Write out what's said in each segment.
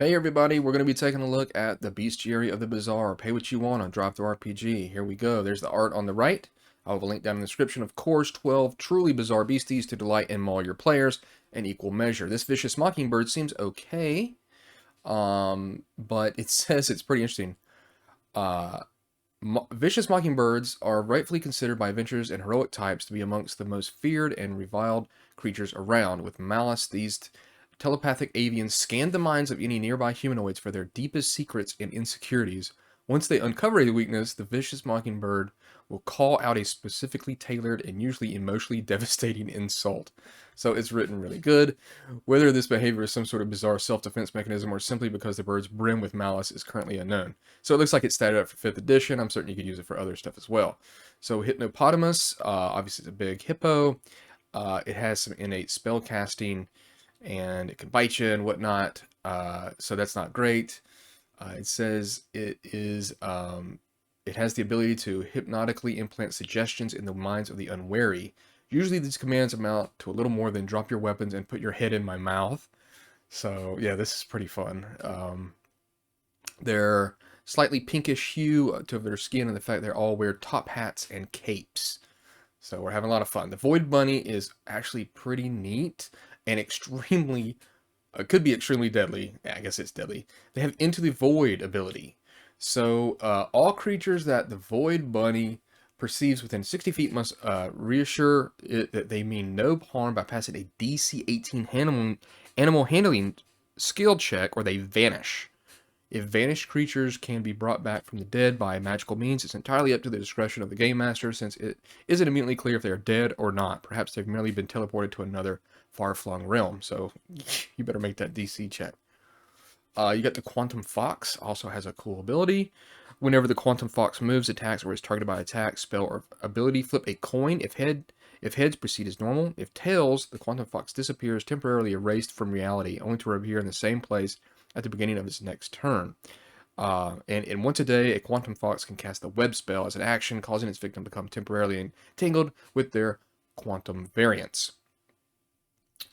Hey everybody, we're going to be taking a look at the Bestiary of the Bizarre. Pay what you want on ttrpg. Here we go. There's the art on the right. I'll have a link down in the description. Of course, 12 truly bizarre beasties to delight and maul your players in equal measure. This vicious mockingbird seems okay, but it says it's pretty interesting. Vicious mockingbirds are rightfully considered by adventurers and heroic types to be amongst the most feared and reviled creatures around. With malice, these telepathic avians scan the minds of any nearby humanoids for their deepest secrets and insecurities. Once they uncover a weakness, the vicious mockingbird will call out a specifically tailored and usually emotionally devastating insult. So it's written really good. Whether this behavior is some sort of bizarre self-defense mechanism or simply because the birds brim with malice is currently unknown. So it looks like it's started up for 5th edition. I'm certain you could use it for other stuff as well. So Hypnopotamus, obviously it's a big hippo. It has some innate spell casting, and it can bite you and whatnot, so that's not great. It says it has the ability to hypnotically implant suggestions in the minds of the unwary. Usually these commands amount to a little more than drop your weapons and put your head in my mouth. So yeah, this is pretty fun. They're slightly pinkish hue to their skin and the fact they all wear top hats and capes. So we're having a lot of fun. The Void Bunny is actually pretty neat and extremely, could be extremely deadly. Yeah, I guess it's deadly. They have Into the Void ability. So all creatures that the Void Bunny perceives within 60 feet must reassure it that they mean no harm by passing a DC 18 animal handling skill check, or they vanish. If vanished creatures can be brought back from the dead by magical means, it's entirely up to the discretion of the game master, since it isn't immediately clear if they are dead or not. Perhaps they've merely been teleported to another far-flung realm, so you better make that DC check. You got the Quantum Fox, also has a cool ability. Whenever the Quantum Fox moves, attacks, or is targeted by attack, spell, or ability, flip a coin. If heads, proceed as normal. If tails, the Quantum Fox disappears, temporarily erased from reality, only to reappear in the same place at the beginning of its next turn. And once a day, a Quantum Fox can cast the Web spell as an action, causing its victim to become temporarily entangled with their quantum variants.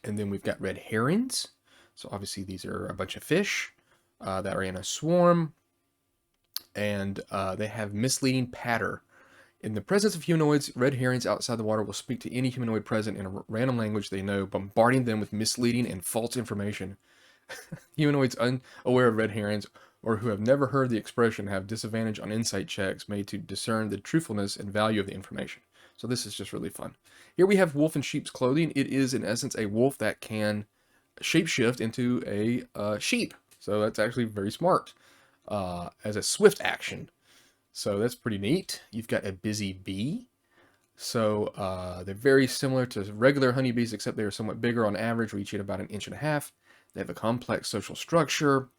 And then we've got red herrings. So obviously these are a bunch of fish that are in a swarm. And they have misleading patter. In the presence of humanoids, red herrings outside the water will speak to any humanoid present in a random language they know, bombarding them with misleading and false information. Humanoids unaware of red herrings or who have never heard the expression have disadvantage on insight checks made to discern the truthfulness and value of the information. So this is just really fun. Here we have wolf in sheep's clothing. It is in essence a wolf that can shapeshift into a sheep. So that's actually very smart as a swift action. So that's pretty neat. You've got a busy bee. So they're very similar to regular honeybees, except they are somewhat bigger on average, reaching about 1.5 inches. They have a complex social structure,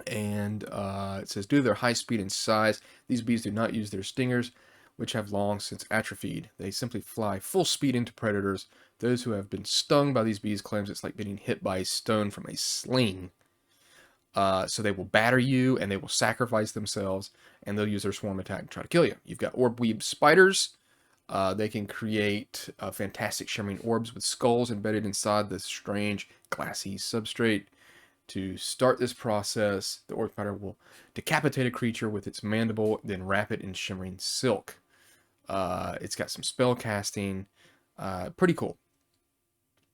and it says, due to their high speed and size, these bees do not use their stingers, which have long since atrophied. They simply fly full speed into predators. Those who have been stung by these bees claims it's like getting hit by a stone from a sling. So they will batter you, and they will sacrifice themselves, and they'll use their swarm attack and try to kill you. You've got orb-weave spiders. They can create fantastic shimmering orbs with skulls embedded inside the strange glassy substrate. To start this process, the orb spider will decapitate a creature with its mandible, then wrap it in shimmering silk. It's got some spell casting. Pretty cool.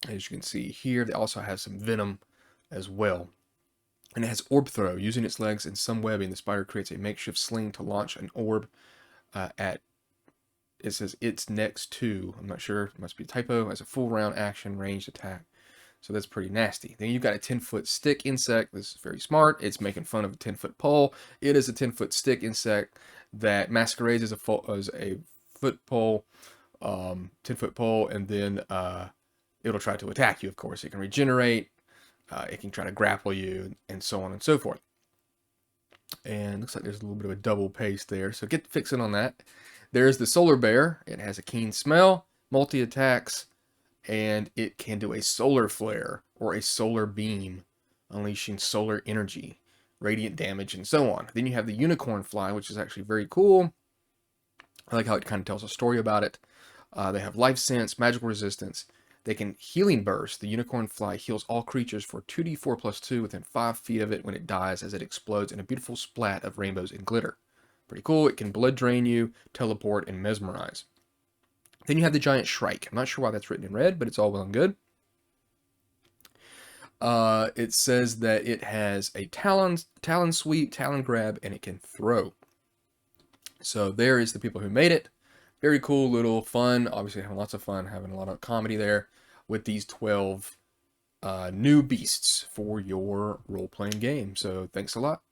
As you can see here, they also have some venom as well. And it has orb throw. Using its legs and some webbing, the spider creates a makeshift sling to launch an orb at, it says it's next to, I'm not sure, it must be a typo, as a full round action ranged attack. So that's pretty nasty. Then you've got a 10-foot stick insect. This is very smart. It's making fun of a 10-foot pole. It is a 10-foot stick insect that masquerades as a foot pole, 10-foot pole, and then it'll try to attack you, of course. It can regenerate. It can try to grapple you, and so on and so forth. And looks like there's a little bit of a double paste there, so get fixing on that. There's the solar bear. It has a keen smell, multi-attacks, and it can do a solar flare or a solar beam, unleashing solar energy, radiant damage, and so on. Then you have the unicorn fly, which is actually very cool. I like how it kind of tells a story about it. They have life sense, magical resistance. They can healing burst. The unicorn fly heals all creatures for 2d4 plus 2 within 5 feet of it when it dies as it explodes in a beautiful splat of rainbows and glitter. Pretty cool. It can blood drain you, teleport, and mesmerize. Then you have the giant shrike. I'm not sure why that's written in red, but it's all well and good. It says that it has a talon sweep, talon grab, and it can throw. So there is the people who made it. Very cool, little fun. Obviously having lots of fun, having a lot of comedy there with these 12 new beasts for your role-playing game. So thanks a lot.